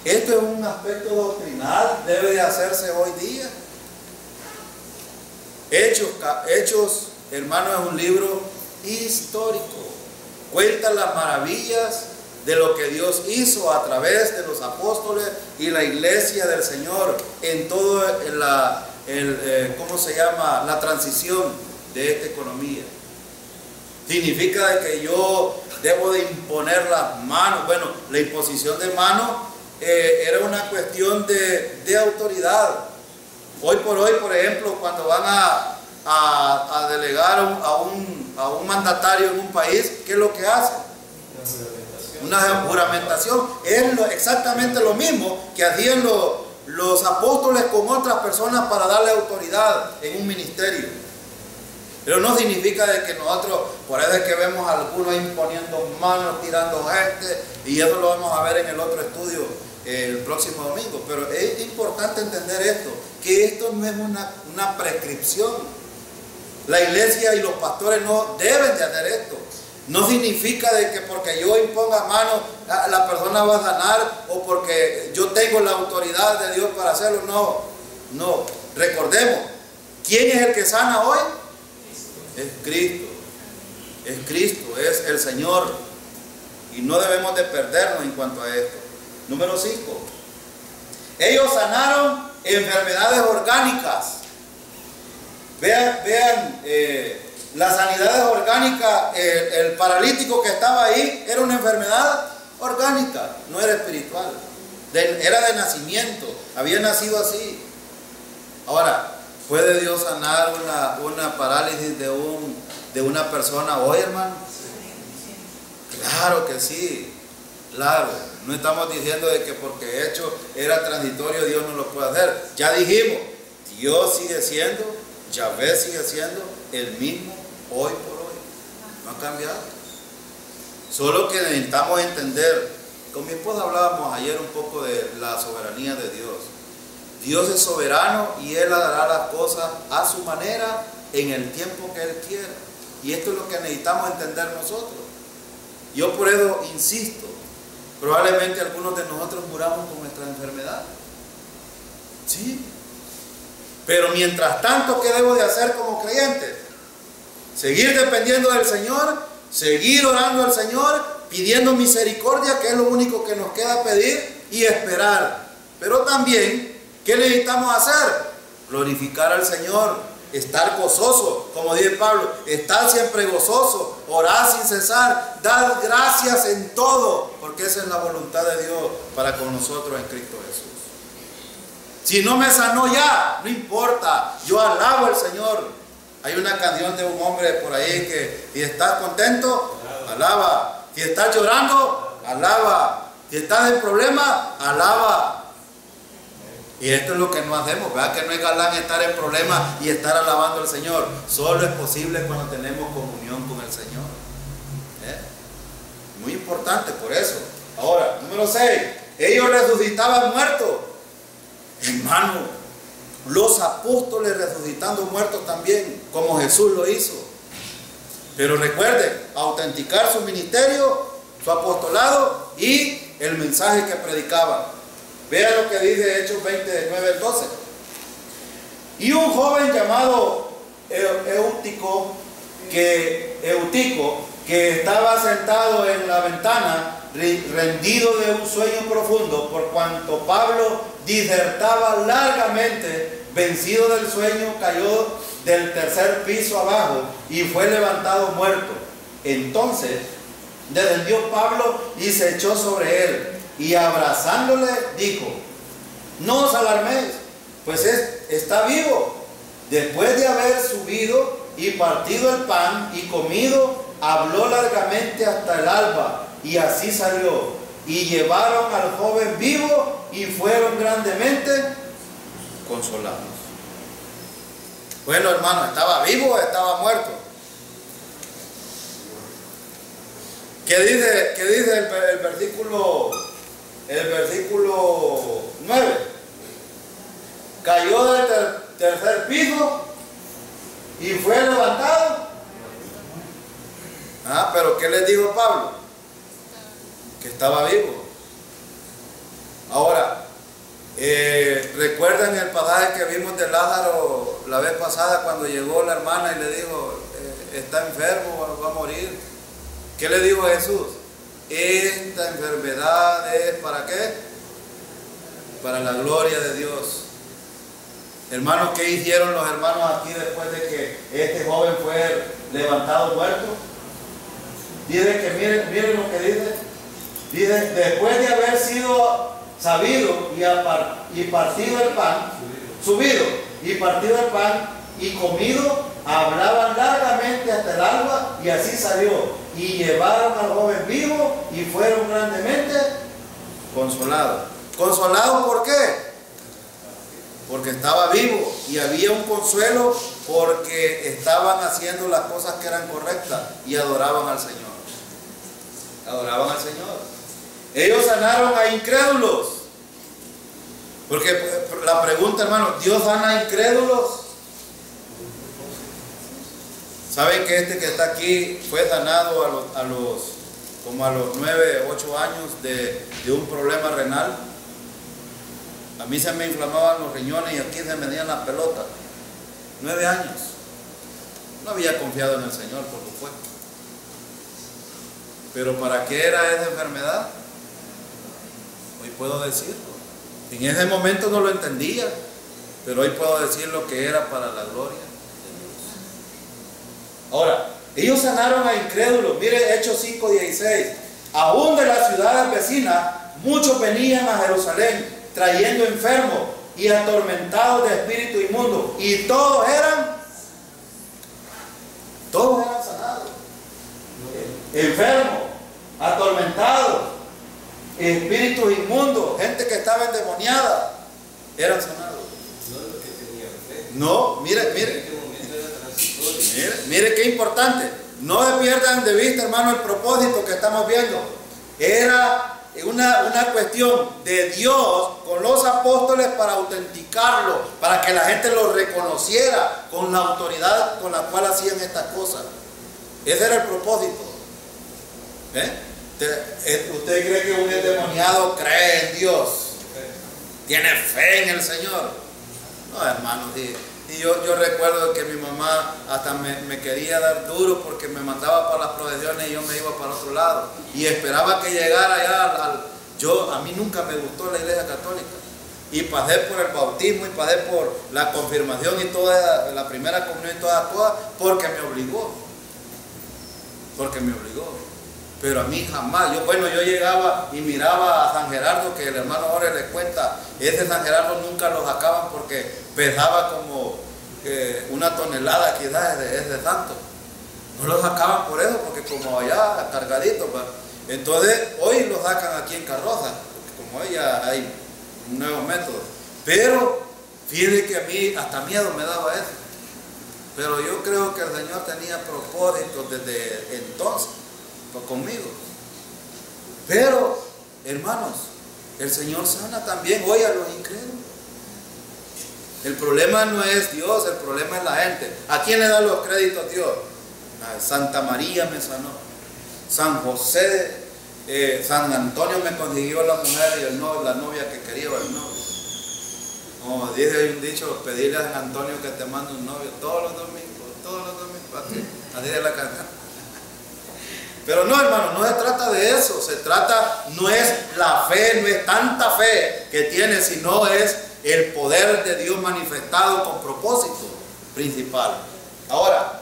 ¿esto es un aspecto doctrinal? ¿Debe de hacerse hoy día? Hechos, hermano, es un libro histórico. Cuenta las maravillas de lo que Dios hizo a través de los apóstoles y la iglesia del Señor en todo ¿cómo se llama? La transición de esta economía. Significa de que yo debo de imponer las manos. Bueno, la imposición de manos era una cuestión de autoridad. Hoy por hoy, por ejemplo, cuando van a delegar a un mandatario en un país, ¿qué es lo que hacen? Una juramentación. Es exactamente lo mismo que hacían los apóstoles con otras personas para darle autoridad en un ministerio. Pero no significa de que nosotros, por eso es que vemos a algunos imponiendo manos, tirando gente, y eso lo vamos a ver en el otro estudio el próximo domingo. Pero es importante entender esto, que esto no es una prescripción. La iglesia y los pastores no deben de hacer esto. No significa de que porque yo imponga manos la persona va a sanar, o porque yo tengo la autoridad de Dios para hacerlo. No. Recordemos, ¿quién es el que sana hoy? Es Cristo. Es Cristo, es el Señor. Y no debemos de perdernos en cuanto a esto. Número 5. Ellos sanaron enfermedades orgánicas. Vean las sanidades orgánicas. El paralítico que estaba ahí era una enfermedad orgánica, no era espiritual. Era de nacimiento, había nacido así. Ahora, ¿puede Dios sanar una parálisis de una persona hoy, hermano? Claro que sí, claro. No estamos diciendo de que porque hecho era transitorio Dios no lo puede hacer. Ya dijimos, Dios sigue siendo, Yahvé sigue siendo el mismo hoy por hoy. No ha cambiado. Solo que necesitamos entender. Con mi esposa hablábamos ayer un poco de la soberanía de Dios. Dios es soberano y Él hará las cosas a su manera en el tiempo que Él quiera. Y esto es lo que necesitamos entender nosotros. Yo por eso insisto, probablemente algunos de nosotros muramos con nuestra enfermedad. Sí. Pero mientras tanto, ¿qué debo de hacer como creyente? Seguir dependiendo del Señor, seguir orando al Señor, pidiendo misericordia, que es lo único que nos queda pedir, y esperar. Pero también, ¿qué necesitamos hacer? Glorificar al Señor, estar gozoso, como dice Pablo, estar siempre gozoso, orar sin cesar, dar gracias en todo, porque esa es la voluntad de Dios para con nosotros en Cristo Jesús. Si no me sanó ya, no importa, yo alabo al Señor. Hay una canción de un hombre por ahí que, si estás contento, alaba. Si estás llorando, alaba. Si estás en problema, alaba. Y esto es lo que no hacemos, ¿verdad? Que no es galán estar en problemas y estar alabando al Señor. Solo es posible cuando tenemos comunión con el Señor. Muy importante por eso. Ahora, número 6. Ellos resucitaban muertos. Hermano, los apóstoles resucitando muertos también, como Jesús lo hizo. Pero recuerden, autenticar su ministerio, su apostolado y el mensaje que predicaban. Vean lo que dice Hechos 20, del 9 al 12. Y un joven llamado Eutico, que estaba sentado en la ventana, rendido de un sueño profundo, por cuanto Pablo disertaba largamente, vencido del sueño, cayó del tercer piso abajo y fue levantado muerto. Entonces descendió Pablo y se echó sobre él, y abrazándole dijo: no os alarméis, pues está vivo. Después de haber subido y partido el pan y comido, habló largamente hasta el alba, y así salió. Y llevaron al joven vivo y fueron grandemente consolados. Bueno, hermano, ¿estaba vivo o estaba muerto? ¿Qué dice el versículo 9? Cayó del tercer piso y fue levantado. Pero ¿qué les dijo Pablo? Que estaba vivo. Ahora, ¿recuerdan el pasaje que vimos de Lázaro la vez pasada cuando llegó la hermana y le dijo, está enfermo, va a morir? ¿Qué le dijo Jesús? Esta enfermedad es ¿para qué? Para la gloria de Dios. Hermanos, ¿qué hicieron los hermanos aquí después de que este joven fue levantado muerto? Dice que miren lo que dice. Dice, después de haber sido sabido y partido el pan, subido y partido el pan y comido, hablaban largamente hasta el alba, y así salió. Y llevaron al joven vivo y fueron grandemente consolados. ¿Consolados por qué? Porque estaba vivo, y había un consuelo porque estaban haciendo las cosas que eran correctas y adoraban al Señor. Adoraban al Señor. Ellos sanaron a incrédulos. Porque la pregunta, hermano, ¿Dios sana a incrédulos? ¿Saben que este que está aquí fue sanado a los 9, 8 años de un problema renal? A mí se me inflamaban los riñones y aquí se me metían las pelotas. 9 años. No había confiado en el Señor, por supuesto. Pero ¿para qué era esa enfermedad? Hoy puedo decirlo. En ese momento no lo entendía, pero hoy puedo decir lo que era para la gloria de Dios. Ahora, ellos sanaron a incrédulos. Mire Hechos 5:16. Aún de las ciudades vecinas, muchos venían a Jerusalén trayendo enfermos y atormentados de espíritu inmundo, y todos eran sanados. Enfermos, atormentados, espíritus inmundos, gente que estaba endemoniada, eran sanados. No es lo que tenían fe. No, mire qué importante. No se pierdan de vista, hermano, el propósito que estamos viendo. Era una cuestión de Dios con los apóstoles para autenticarlo, para que la gente lo reconociera con la autoridad con la cual hacían estas cosas. Ese era el propósito. ¿Usted cree que un endemoniado cree en Dios? ¿Tiene fe en el Señor? No, hermano, y yo recuerdo que mi mamá hasta me quería dar duro porque me mandaba para las procesiones y yo me iba para otro lado. Y esperaba que llegara allá a mí nunca me gustó la iglesia católica. Y pasé por el bautismo y pasé por la confirmación y toda la primera comunión y todas las cosas porque me obligó. Pero a mí jamás. Yo llegaba y miraba a San Gerardo, que el hermano Jorge le cuenta, ese San Gerardo nunca lo sacaban porque pesaba como 1 tonelada quizás ese santo. No lo sacaban por eso, porque como allá cargadito, pues. Entonces hoy lo sacan aquí en carroza, como ya hay nuevos métodos. Pero fíjense que a mí hasta miedo me daba eso. Pero yo creo que el Señor tenía propósitos desde entonces conmigo. Pero, hermanos, el Señor sana también hoy a los incrédulos. El problema no es Dios, el problema es la gente. ¿A quién le da los créditos Dios? Santa María me sanó, San José, San Antonio me consiguió la mujer y la novia que quería, o el novio. Como dice un dicho, pedirle a San Antonio que te mande un novio todos los domingos, así de la canción. Pero no, hermano, no se trata de eso. No es la fe, no es tanta fe que tiene, sino es el poder de Dios manifestado con propósito principal. Ahora,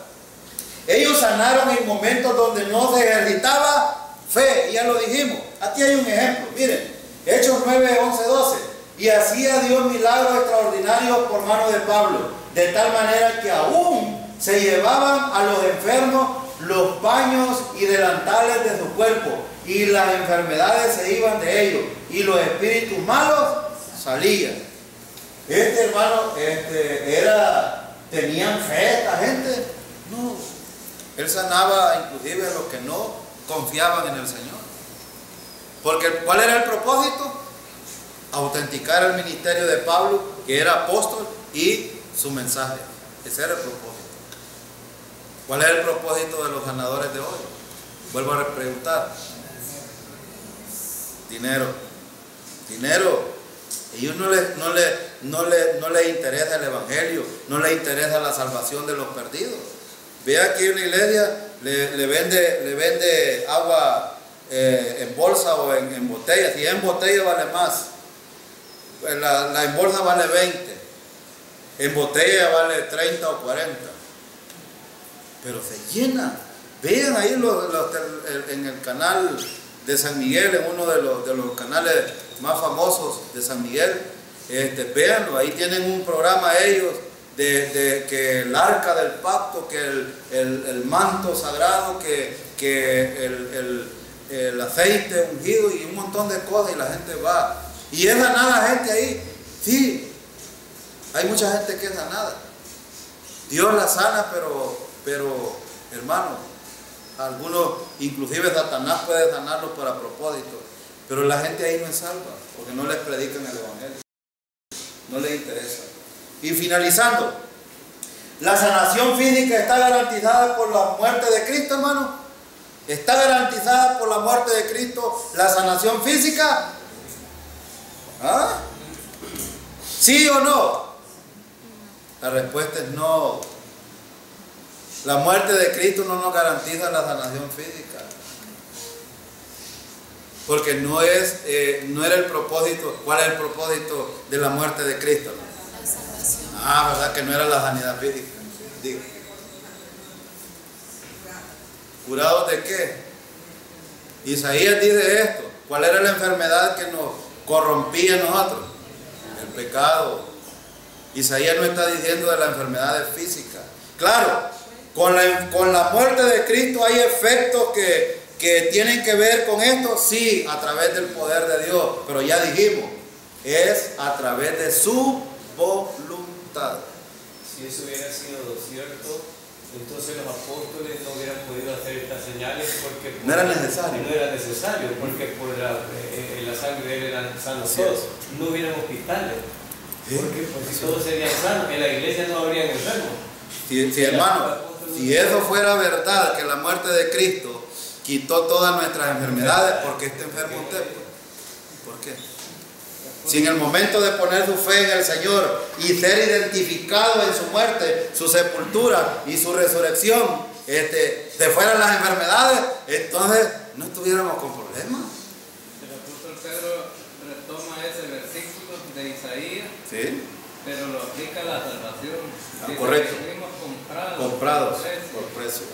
ellos sanaron en momentos donde no se ejercitaba fe, ya lo dijimos. Aquí hay un ejemplo, miren, Hechos 9, 11, 12. Y hacía Dios milagros extraordinarios por mano de Pablo, de tal manera que aún se llevaban a los enfermos los paños y delantales de su cuerpo, y las enfermedades se iban de ellos, y los espíritus malos salían. hermano, tenían fe esta gente. No, él sanaba inclusive a los que no confiaban en el Señor. Porque ¿cuál era el propósito? Autenticar el ministerio de Pablo, que era apóstol, y su mensaje. Ese era el propósito. ¿Cuál es el propósito de los ganadores de hoy? Vuelvo a preguntar. Dinero. Ellos no les interesa el evangelio, no les interesa la salvación de los perdidos. Vea que una iglesia le vende agua en bolsa o en botella. Si es en botella vale más. La en bolsa vale 20. En botella vale 30 o 40. Pero se llena. Vean ahí en el canal de San Miguel, en uno de los canales más famosos de San Miguel. Véanlo, ahí tienen un programa ellos de que el arca del pacto, que el manto sagrado, que el aceite ungido y un montón de cosas, y la gente va. Y es ganada gente ahí. Sí, hay mucha gente que es ganada. Dios la sana, pero hermano, algunos, inclusive Satanás puede sanarlos para propósito, pero la gente ahí no es salva, porque no les predican el evangelio, no les interesa. Y finalizando, la sanación física está garantizada por la muerte de Cristo, hermano. ¿Está garantizada por la muerte de Cristo la sanación física? ¿Ah? ¿Sí o no? La respuesta es no. La muerte de Cristo no nos garantiza la sanación física. Porque no era el propósito. ¿Cuál es el propósito de la muerte de Cristo? La salvación. ¿Verdad que no era la sanidad física? Digo. ¿Curados de qué? Isaías dice esto. ¿Cuál era la enfermedad que nos corrompía a nosotros? El pecado. Isaías no está diciendo de las enfermedades físicas. Claro, con la muerte de Cristo hay efectos que tienen que ver con esto, sí, a través del poder de Dios, pero ya dijimos, es a través de su voluntad. Si eso hubiera sido cierto, entonces los apóstoles no hubieran podido hacer estas señales porque no era necesario. No era necesario, porque por la sangre de él eran sanos todos. No hubieran hospitales, porque pues, si todos serían sanos, en la iglesia no habrían enfermos. Sí, hermano, si eso fuera verdad, que la muerte de Cristo quitó todas nuestras enfermedades, ¿por qué está enfermo usted? ¿Por qué? Si en el momento de poner su fe en el Señor y ser identificado en su muerte, su sepultura y su resurrección, se fueran las enfermedades, entonces no estuviéramos con problemas. El apóstol Pedro retoma ese versículo de Isaías, ¿sí? Pero lo aplica a la salvación. Correcto. Comprados por precio.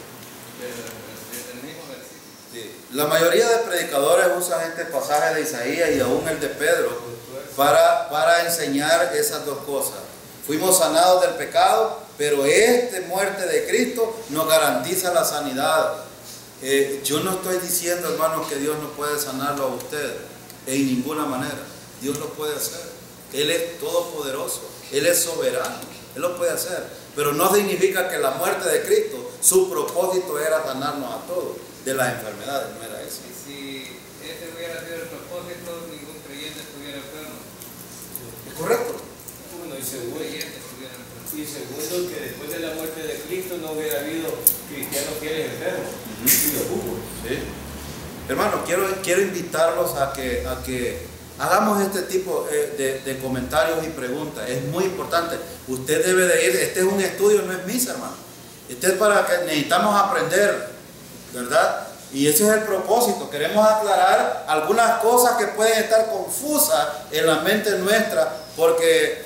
Del mismo versículo. Sí. La mayoría de predicadores usan este pasaje de Isaías y aún el de Pedro para enseñar esas dos cosas. Fuimos sanados del pecado, pero esta muerte de Cristo nos garantiza la sanidad. Yo no estoy diciendo, hermanos, que Dios no puede sanarlo a usted en ninguna manera. Dios lo puede hacer. Él es todopoderoso, Él es soberano, Él lo puede hacer. Pero no significa que la muerte de Cristo, su propósito era sanarnos a todos de las enfermedades, no era eso. Y si ese hubiera sido el propósito, ningún creyente estuviera enfermo. ¿Es correcto? Bueno, y segundo, Y segundo, que después de la muerte de Cristo no hubiera habido cristianos fieles enfermos. Y lo hubo. Sí. Hermano, quiero invitarlos a que hagamos este tipo de comentarios y preguntas. Es muy importante. Usted debe de ir. Este es un estudio, no es misa, hermano. Este es para que necesitamos aprender, ¿verdad? Y ese es el propósito. Queremos aclarar algunas cosas que pueden estar confusas en la mente nuestra, porque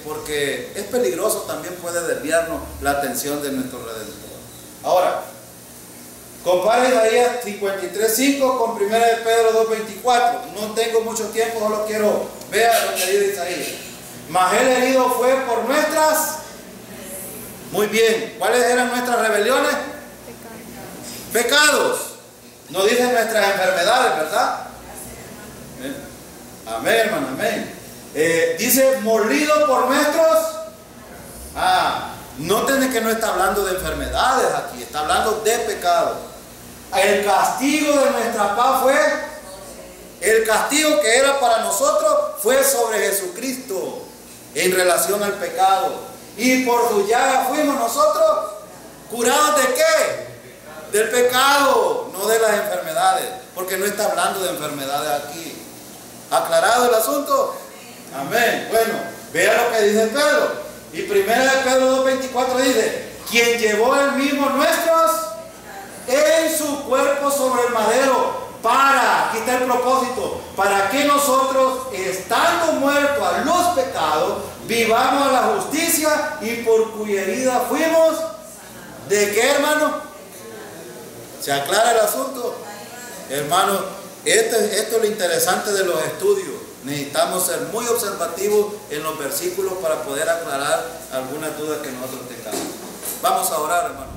es peligroso, también puede desviarnos la atención de nuestro Redentor. Ahora, compare Isaías 53:5 con 1 de Pedro 2:24. No tengo mucho tiempo, solo quiero ver lo que dice Isaías. Mas él herido fue por nuestras. Muy bien. ¿Cuáles eran nuestras rebeliones? Pecados. No dicen nuestras enfermedades, ¿verdad? Amén, hermano, amén. Dice, molido por nuestros. Noten que no está hablando de enfermedades aquí, está hablando de pecado. El castigo de nuestra paz fue, el castigo que era para nosotros fue sobre Jesucristo en relación al pecado. Y por su llaga fuimos nosotros curados ¿de qué? Del pecado, no de las enfermedades, porque no está hablando de enfermedades aquí. ¿Aclarado el asunto? Amén. Bueno, vea lo que dice Pedro. Y 1 Pedro 2:24 dice, quien llevó él mismo nuestros en su cuerpo sobre el madero, aquí está el propósito, para que nosotros, estando muertos a los pecados, vivamos a la justicia, y por cuya herida fuimos, ¿de qué, hermano? ¿Se aclara el asunto? Hermano, esto es lo interesante de los estudios. Necesitamos ser muy observativos en los versículos para poder aclarar algunas dudas que nosotros tengamos. Vamos a orar, hermano.